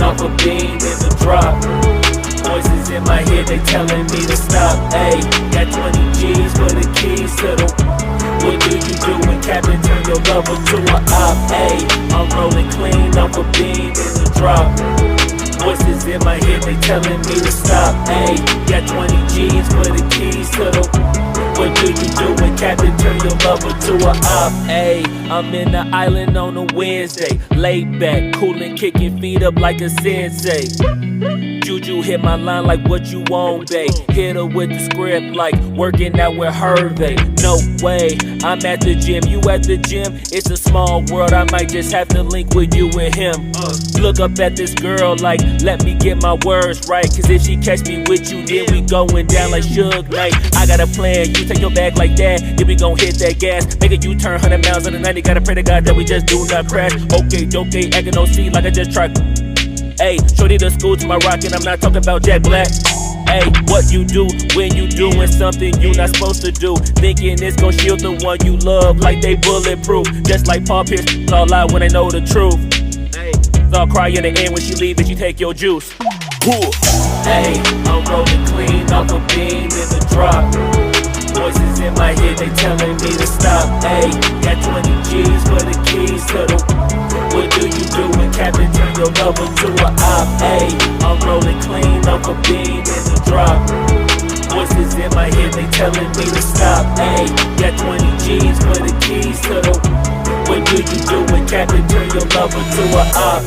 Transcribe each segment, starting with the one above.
off a beam in the drop. Voices in my head, they telling me to stop. Ayy, got 20 G's for the keys to the. What do you do when Captain turn your lover to a op? Ayy, I'm rolling clean off a beam in the drop. Voices in my head, they telling me to stop. Ayy, got 20 G's for the keys to the. What do you do when Captain turn your lover to a op? Ayy, I'm in the island on a Wednesday, laid back, coolin', kicking feet up like a sensei. Juju hit my line like what you want, babe. Hit her with the script like working out with Hervey. No way, I'm at the gym, you at the gym. It's a small world, I might just have to link with you and him. Look up at this girl like, let me get my words right. Cause if she catch me with you, then we going down like Suge Knight. I got a plan, you take your bag like that, then we gon' hit that gas. Make a U-turn 100 miles on the 90. Gotta pray to God that we just do not crash. Okay, acting no C like I just tried. Ayy, shorty the school to my rock and I'm not talking about Jack Black. Ayy, what you do when you doing something you not supposed to do? Thinking it's gon' shield the one you love like they bulletproof. Just like Paul Pierce, it's all out when they know the truth. Ayy, so I'll cry in the end when she leave and she take your juice. Ayy, I'm rolling clean off a beam in the drop. Voices in my head, they telling me to stop. Ayy, got 20 G's for the keys to the. What do you do when Captain turn your lover to a op? Ayy, I'm rolling clean off a beam in the drop. Voices in my head, they telling me to stop. Ayy, got 20 G's for the keys to the. What do you do when Captain turn your lover to a op?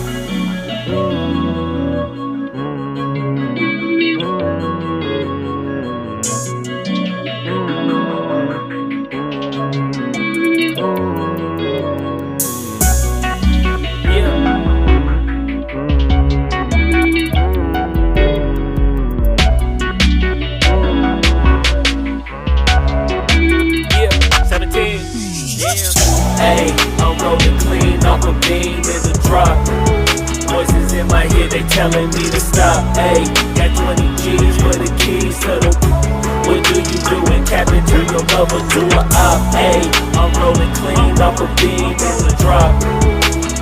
Ayy, I'm rolling clean off a beam in the drop. Voices in my head, they telling me to stop. Ayy, got 20 G's for the keys to the. What do you do when Captain turn your lover to a op? Ayy, I'm rolling clean off a beam in the drop.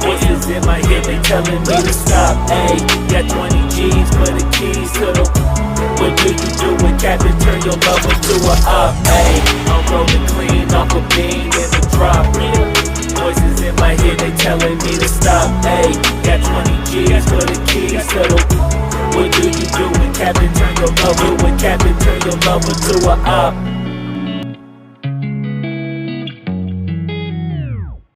Voices in my head, they telling me to stop. Ayy, got 20 G's for the keys to the. What do you do when Captain turn your lover to a op? Ayy, I'm rolling clean off a beam in the drop. Voices in my head, they telling me to stop. Ayy, got 20 G's for the keys to the. What do you do when Captain turn your lover to a op?